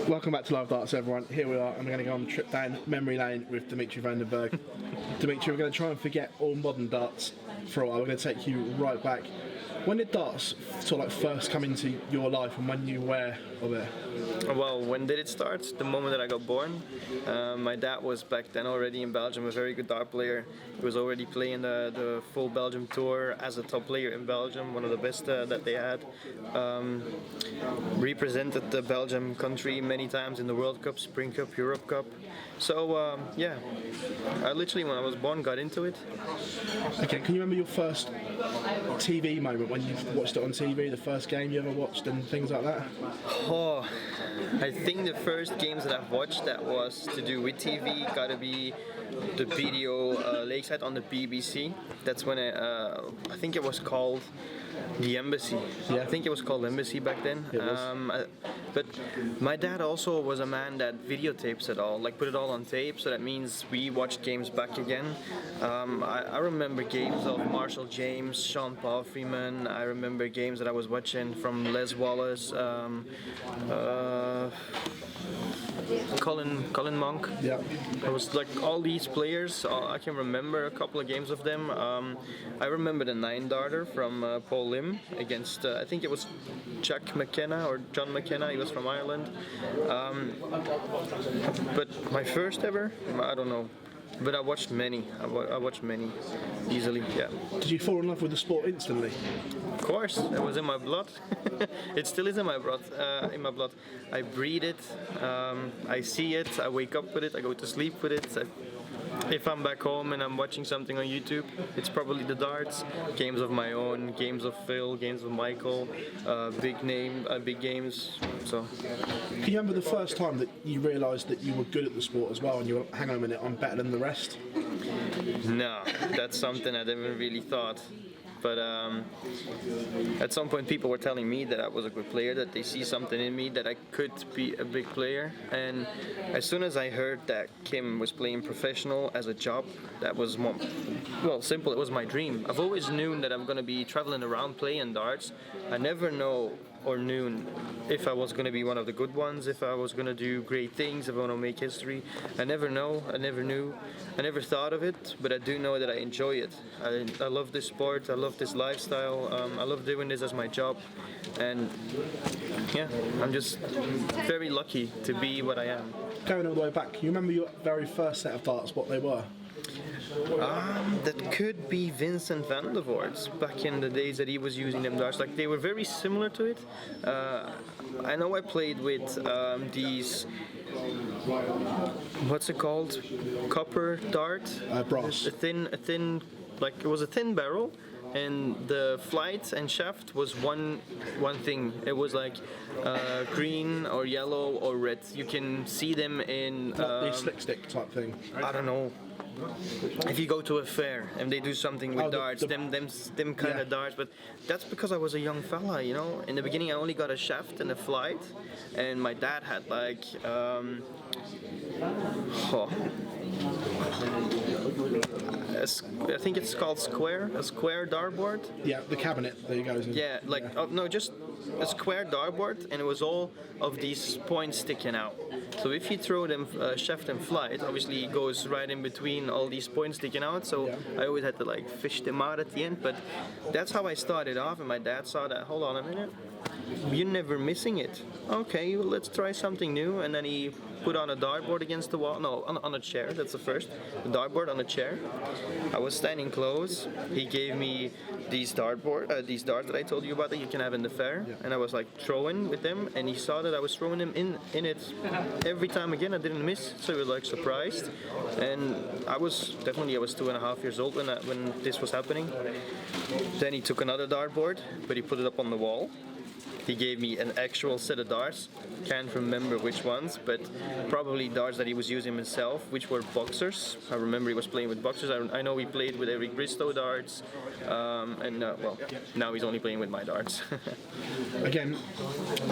Welcome back to Live Darts, everyone. Here we are, and we're going to go on a trip down memory lane with Dimitri van den Bergh. Dimitri, we're going to try and forget all modern darts for a while. We're going to take you right back. When did darts sort of like first come into your life, and when you were aware of it? Well, when did it start? The moment that I got born. My dad was back then already in Belgium, a very good dart player. He was already playing the full Belgium tour as a top player in Belgium, one of the best that they had. Represented the Belgium country many times in the World Cup, Spring Cup, Europe Cup. So yeah, I literally, when I was born, got into it. Okay, can you remember your first TV moment when you watched it on TV, the first game you ever watched and things like that? Oh, I think the first games that I've watched that was to do with TV gotta be the video Lakeside on the BBC. That's when I think it was called The Embassy. Yeah. I think it was called Embassy back then. It was. But my dad also was a man that videotapes it all, like put it all on tape, so that means we watched games back again. I remember games of Marshall James, Sean Paul Freeman. I remember games that I was watching from Les Wallace, Colin Monk. Yeah. It was like all these players. I can remember a couple of games of them. I remember the 9-darter from Paul Lim against I think it was Jack McKenna or John McKenna. He was from Ireland. But my first ever, I don't know. But I watched many. I watched many easily. Yeah. Did you fall in love with the sport instantly? Of course, it was in my blood. It still is in my blood. I breathe it. I see it. I wake up with it. I go to sleep with it. If I'm back home and I'm watching something on YouTube, it's probably the darts. Games of my own, games of Phil, games of Michael, big games. So. Can you remember the first time that you realised that you were good at the sport as well, and you were, hang on a minute, I'm better than the rest? No, that's something I never really thought. But at some point people were telling me that I was a good player, that they see something in me, that I could be a big player. And as soon as I heard that Kim was playing professional as a job, that was more, well, simple, it was my dream. I've always known that I'm going to be traveling around playing darts. I never knew if I was going to be one of the good ones, if I was going to do great things, if I want to make history. I never knew, I never thought of it, but I do know that I enjoy it. I love this sport, I love this lifestyle, I love doing this as my job, and yeah, I'm just very lucky to be what I am. Going all the way back, you remember your very first set of darts, what they were? That could be Vincent van der Voort's back in the days that he was using them darts. Like, they were very similar to it. I know I played with these, what's it called? Copper dart? Brass. A thin, like, it was a thin barrel. And the flight and shaft was one thing. It was like green or yellow or red. You can see them in the slick stick type thing. I don't know. If you go to a fair and they do something with darts, them kind of darts, but that's because I was a young fella, you know. In the beginning I only got a shaft and a flight, and my dad had like I think it's called a square dartboard. Yeah, the cabinet that you goes in. Yeah, like no, just a square dartboard, and it was all of these points sticking out. So if you throw them shaft and flight, obviously it goes right in between all these points sticking out. So I always had to like fish them out at the end. But that's how I started off, and my dad saw that. Hold on a minute, you're never missing it. Okay, well, let's try something new. And then he put on a dartboard against the wall. No, on a chair. That's the first. The dartboard on a chair. I was standing close. He gave me these darts that I told you about that you can have in the fair. Yeah. And I was like throwing with them, and he saw that I was throwing them in it every time again. I didn't miss, so he was like surprised. And I was 2.5 years old when this was happening. Then he took another dartboard, but he put it up on the wall. He gave me an actual set of darts. Can't remember which ones, but probably darts that he was using himself, which were boxers. I remember he was playing with boxers. I know he played with Eric Bristow darts, and well, now he's only playing with my darts. Again,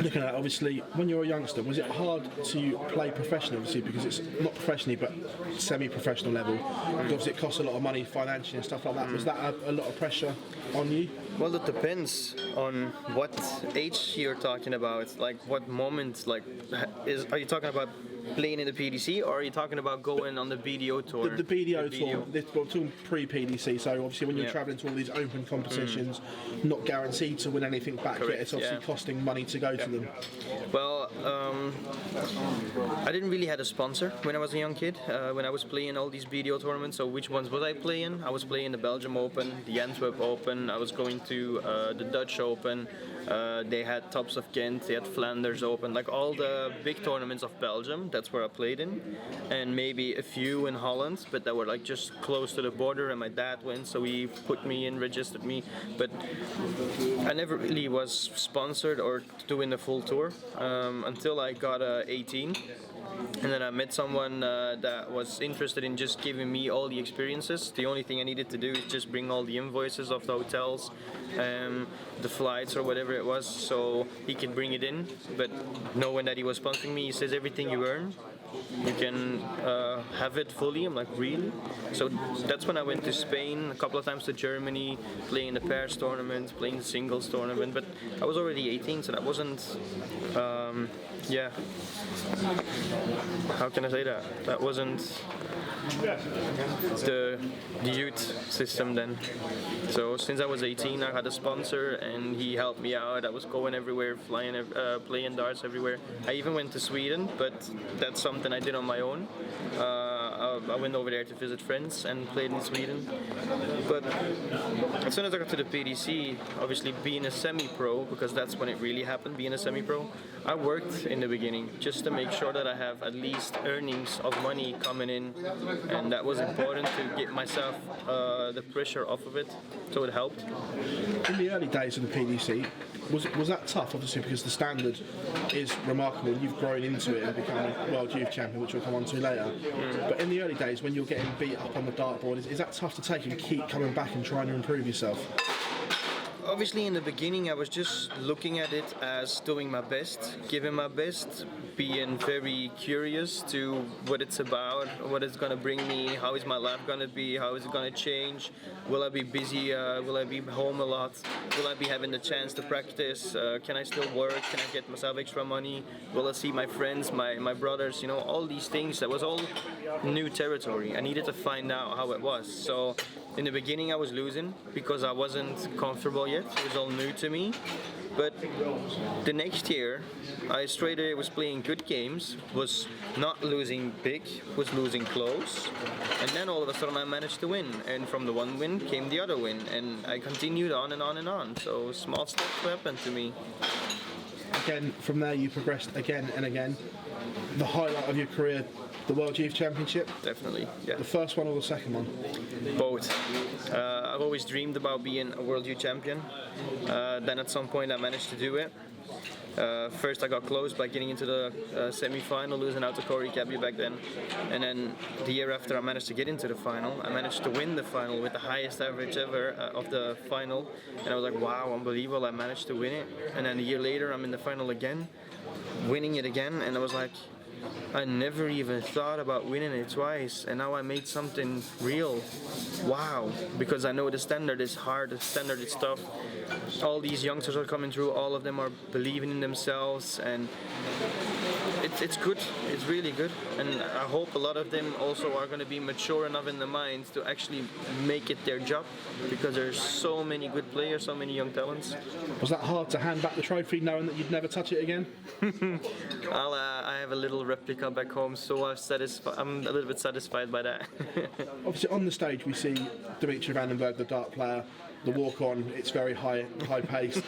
looking at it, obviously, when you were a youngster, was it hard to play professionally, obviously, because it's not professionally, but semi-professional level? Obviously, it costs a lot of money financially and stuff like that. Was that a lot of pressure on you? Well, it depends on what age age you're talking about? Like what moment? Like, are you talking about playing in the PDC, or are you talking about going on the BDO tour? The BDO tour, we're talking pre-PDC, so obviously when you're Yeah. travelling to all these open competitions, not guaranteed to win anything back yet, it's obviously costing money to go to them. Well, I didn't really had a sponsor when I was a young kid, when I was playing all these BDO tournaments. So which ones was I playing? I was playing the Belgium Open, the Antwerp Open, I was going to the Dutch Open, they had Tops of Ghent, they had Flanders Open, like all the big tournaments of Belgium, that's where I played in. And maybe a few in Holland, but that were like just close to the border, and my dad went, so he put me in, registered me. But I never really was sponsored or doing the full tour until I got 18. And then I met someone that was interested in just giving me all the experiences. The only thing I needed to do is just bring all the invoices of the hotels, the flights or whatever it was, so he could bring it in. But knowing that he was sponsoring me, he says everything you earn, you can have it fully. I'm like, really? So that's when I went to Spain, a couple of times to Germany, playing the pairs tournament, playing the singles tournament. But I was already 18, so that wasn't, how can I say that? That wasn't the youth system then. So since I was 18, I had a sponsor and he helped me out. I was going everywhere, flying, playing darts everywhere. I even went to Sweden, but that's something I did on my own. I went over there to visit friends and played in Sweden. But as soon as I got to the PDC, obviously being a semi-pro, because that's when it really happened, being a semi-pro, I worked in the beginning just to make sure that I have at least earnings of money coming in, and that was important to get myself the pressure off of it, so it helped. In the early days of the PDC, was that tough? Obviously, because the standard is remarkable. You've grown into it and become a World Youth Champion, which we'll come on to later. But in the early days, when you're getting beat up on the dartboard, is that tough to take and keep coming back and trying to improve yourself? Obviously, in the beginning, I was just looking at it as doing my best, giving my best, being very curious to what it's about, what it's going to bring me, how is my life going to be, how is it going to change, will I be busy, will I be home a lot, will I be having the chance to practice, can I still work, can I get myself extra money, will I see my friends, my brothers, all these things. That was all new territory. I needed to find out how it was. So in the beginning I was losing because I wasn't comfortable yet. It was all new to me. But the next year, I straight away was playing good games, was not losing big, was losing close, and then all of a sudden I managed to win. And from the one win came the other win, and I continued on and on and on. So small steps happened to me. Again, from there you progressed again and again. The highlight of your career, the World Youth Championship? Definitely, yeah. The first one or the second one? Both. I've always dreamed about being a World Youth Champion. Then at some point I managed to do it. First I got close by getting into the semi-final, losing out to Corey Cabby back then. And then the year after I managed to get into the final. I managed to win the final with the highest average ever of the final. And I was like, wow, unbelievable, I managed to win it. And then a year later I'm in the final again, winning it again. And I was like, I never even thought about winning it twice, and now I made something real. Wow, because I know the standard is hard, the standard is tough. All these youngsters are coming through, all of them are believing in themselves, and it's good, it's really good. And I hope a lot of them also are going to be mature enough in their minds to actually make it their job, because there's so many good players, so many young talents. Was that hard to hand back the trophy knowing that you'd never touch it again? I have a little replica back home, so I'm a little bit satisfied by that. Obviously on the stage we see Dimitri van den Bergh, the dart player, the walk on, it's very high paced.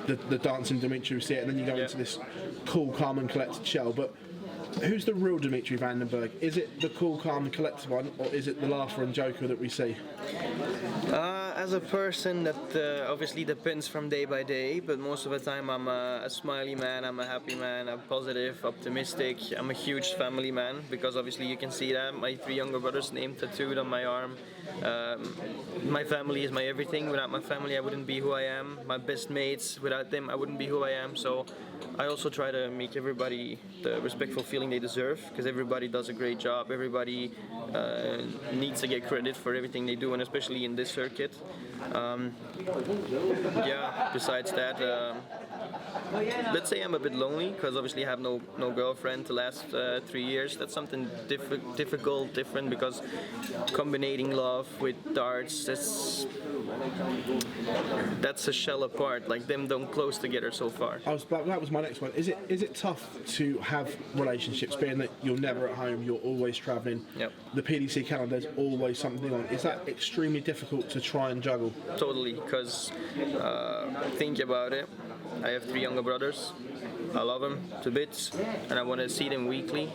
the dancing Dimitri, we see it, and then you go into this cool, calm and collected shell. But who's the real Dimitri van den Bergh? Is it the cool, calm and collected one, or is it the laugher and joker that we see? As a person, that obviously depends from day by day, but most of the time I'm a smiley man, I'm a happy man, I'm positive, optimistic. I'm a huge family man, because obviously you can see that. My 3 younger brothers' name tattooed on my arm. My family is my everything. Without my family I wouldn't be who I am. My best mates, without them I wouldn't be who I am. So I also try to make everybody the respectful feeling they deserve, because everybody does a great job. Everybody needs to get credit for everything they do, and especially in this circuit. Besides that, let's say I'm a bit lonely because obviously I have no girlfriend the last 3 years. That's something different because combining love with darts, that's a shell apart. Like them don't close together so far. That was my next one. Is it tough to have relationships, being that you're never at home, you're always travelling? Yep. The PDC calendar, there's always something on. Is that extremely difficult to try and juggle? Totally, because think about it. I have 3 younger brothers. I love them to bits, and I want to see them weekly,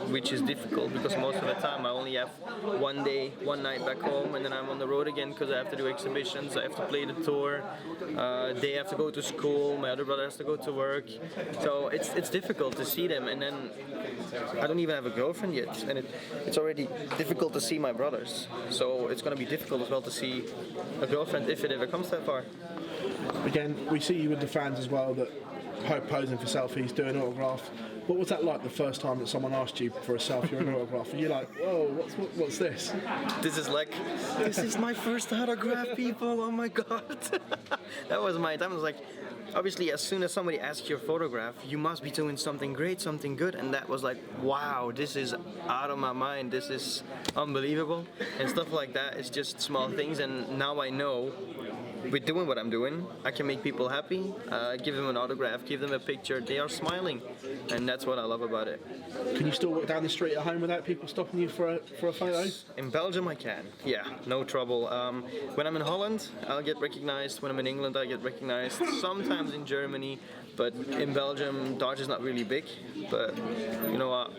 which is difficult because most of the time I only have one day, one night back home, and then I'm on the road again because I have to do exhibitions, I have to play the tour, they have to go to school, my other brother has to go to work, so it's difficult to see them, and then I don't even have a girlfriend yet, and it's already difficult to see my brothers, so it's going to be difficult as well to see a girlfriend if it ever comes that far. Again, we see you with the fans as well, that posing for selfies, doing autograph. What was that like the first time that someone asked you for a selfie or an autograph? And you're like, whoa, what's this? This is my first autograph, people. Oh my god. That was my time. I was like, obviously, as soon as somebody asks your photograph, you must be doing something great, something good. And that was like, wow, this is out of my mind. This is unbelievable. And stuff like that. It's just small things. And now I know, with doing what I'm doing, I can make people happy, give them an autograph, give them a picture, they are smiling, and that's what I love about it. Can you still walk down the street at home without people stopping you for a photo? In Belgium I can, yeah, no trouble. When I'm in Holland, I'll get recognized. When I'm in England, I get recognized. Sometimes in Germany, but in Belgium, Dutch is not really big, but you know what?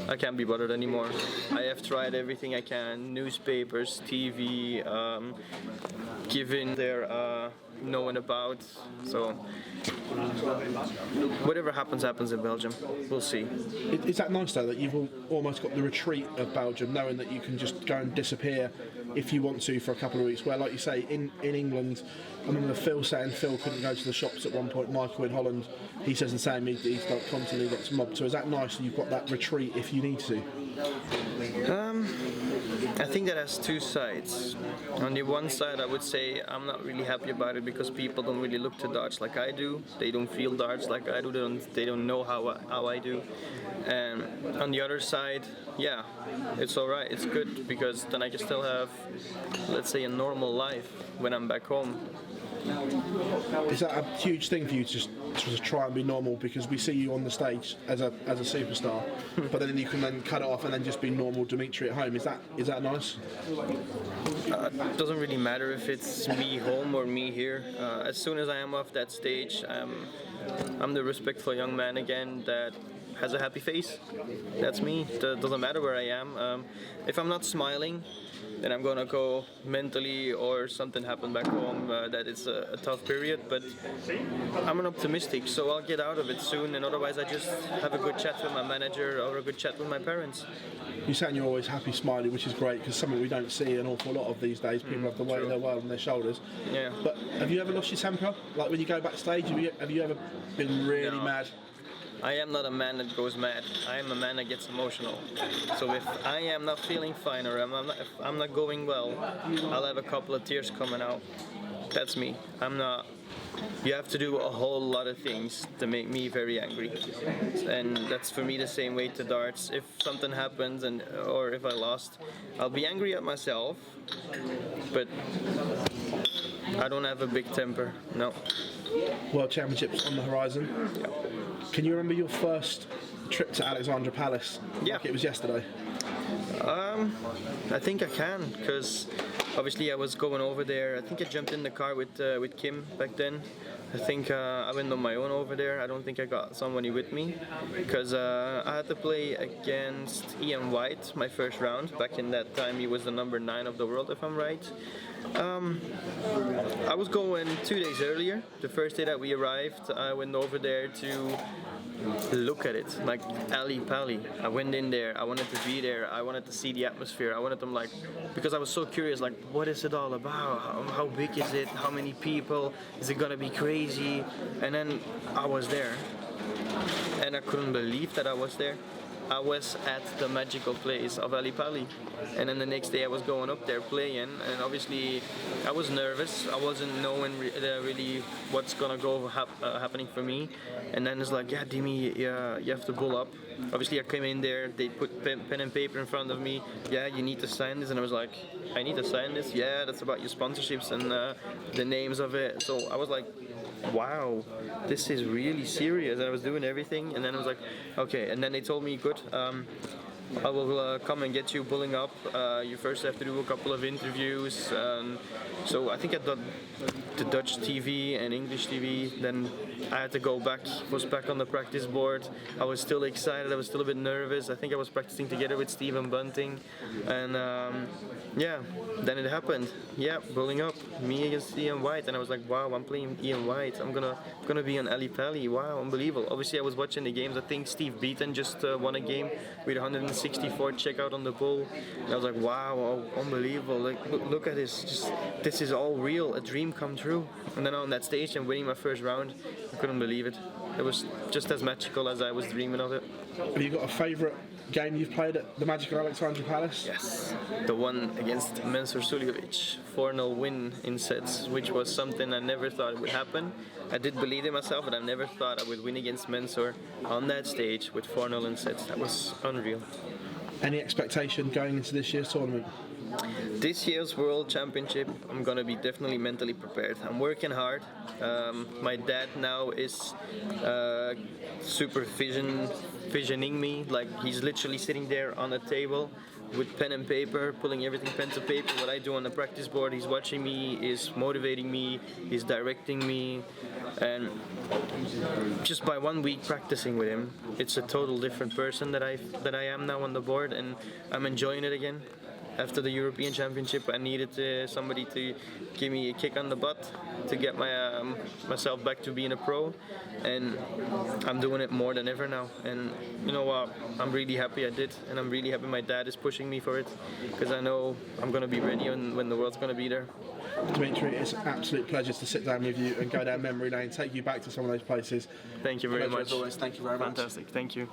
I can't be bothered anymore. I have tried everything I can, newspapers, TV, giving their knowing about, so whatever happens in Belgium. We'll see. Is that nice though, that you've almost got the retreat of Belgium, knowing that you can just go and disappear if you want to for a couple of weeks, where like you say in England, I remember Phil saying Phil couldn't go to the shops at one point. Michael in Holland, he says the same, he's like constantly gets mobbed. So is that nice that you've got that retreat if you need to? I think that has 2 sides. On the one side, I would say I'm not really happy about it because people don't really look to darts like I do. They don't feel darts like I do. They don't know how I do. And on the other side, yeah, it's alright. It's good because then I can still have, let's say, a normal life when I'm back home. Is that a huge thing for you to just try and be normal, because we see you on the stage as a superstar, but then you can then cut it off and then just be normal Dimitri at home? Is that nice? It doesn't really matter if it's me home or me here. As soon as I am off that stage, I'm the respectful young man again that has a happy face. That's me. It doesn't matter where I am. If I'm not smiling, then I'm gonna go mentally, or something happened back home that it's a tough period, but I'm an optimistic, so I'll get out of it soon, and otherwise I just have a good chat with my manager or a good chat with my parents. You're saying you're always happy, smiley, which is great, because something we don't see an awful lot of these days. People have the weight of their world on their shoulders. Yeah. But have you ever lost your temper? Like when you go backstage, have you ever been really mad? I am not a man that goes mad. I am a man that gets emotional. So if I am not feeling fine, or if I'm not going well, I'll have a couple of tears coming out. That's me. I'm not. You have to do a whole lot of things to make me very angry, and that's for me the same way to darts. If something happens or if I lost, I'll be angry at myself, but I don't have a big temper. No. World Championships on the horizon. Yeah. Can you remember your first trip to Alexandra Palace? Yeah. Like it was yesterday. I think I can, because obviously I was going over there. I think I jumped in the car with Kim back then. I think I went on my own over there. I don't think I got somebody with me, because I had to play against Ian White my first round. Back in that time, he was the number 9 of the world, if I'm right. I was going 2 days earlier. The first day that we arrived, I went over there to look at it, like Ali Pali. I went in there, I wanted to be there, I wanted to see the atmosphere, I wanted them, like, because I was so curious, like, what is it all about? How big is it? How many people? Is it gonna be crazy? And then I was there, and I couldn't believe that I was there. I was at the magical place of Ali Pali, and then the next day I was going up there playing, and obviously I was nervous. I wasn't knowing really what's gonna go happening for me, and then it's like, yeah, Dimi, yeah, you have to pull up. Obviously I came in there, they put pen and paper in front of me. Yeah, you need to sign this, and I was like, I need to sign this? Yeah, that's about your sponsorships and the names of it. So I was like, wow, this is really serious. And I was doing everything, and then I was like, okay. And then they told me, good, I will come and get you pulling up. You first have to do a couple of interviews. So I think I done the Dutch TV and English TV. Then I had to go back, was back on the practice board. I was still excited, I was still a bit nervous. I think I was practicing together with Stephen Bunting. And yeah, then it happened. Yeah, pulling up, me against Ian White. And I was like, wow, I'm playing Ian White. I'm gonna be on Ali Pali. Wow, unbelievable. Obviously I was watching the games. I think Steve Beaton just won a game with 164 checkout on the bull. And I was like, wow, oh, unbelievable. Like, look at this. This is all real, a dream come true. And then on that stage and winning my first round, I couldn't believe it. It was just as magical as I was dreaming of it. Have you got a favourite game you've played at the magical Alexandra Palace? Yes, the one against Mensur Suljovic, 4-0 win in sets, which was something I never thought would happen. I did believe in myself, but I never thought I would win against Mensur on that stage with 4-0 in sets. That was unreal. Any expectation going into this year's tournament? This year's World Championship, I'm gonna be definitely mentally prepared. I'm working hard. My dad now is supervisioning me. Like, he's literally sitting there on a table with pen and paper, pulling everything pen to paper. What I do on the practice board, he's watching me, is motivating me, he's directing me, and just by 1 week practicing with him, it's a total different person that I am now on the board, and I'm enjoying it again. After the European Championship, I needed somebody to give me a kick on the butt to get myself back to being a pro, and I'm doing it more than ever now. And you know what? I'm really happy I did, and I'm really happy my dad is pushing me for it, because I know I'm going to be ready when the world's going to be there. Dimitri, it's an absolute pleasure to sit down with you and go down memory lane, take you back to some of those places. Thank you very much. As always, thank you very much. Fantastic. Thank you.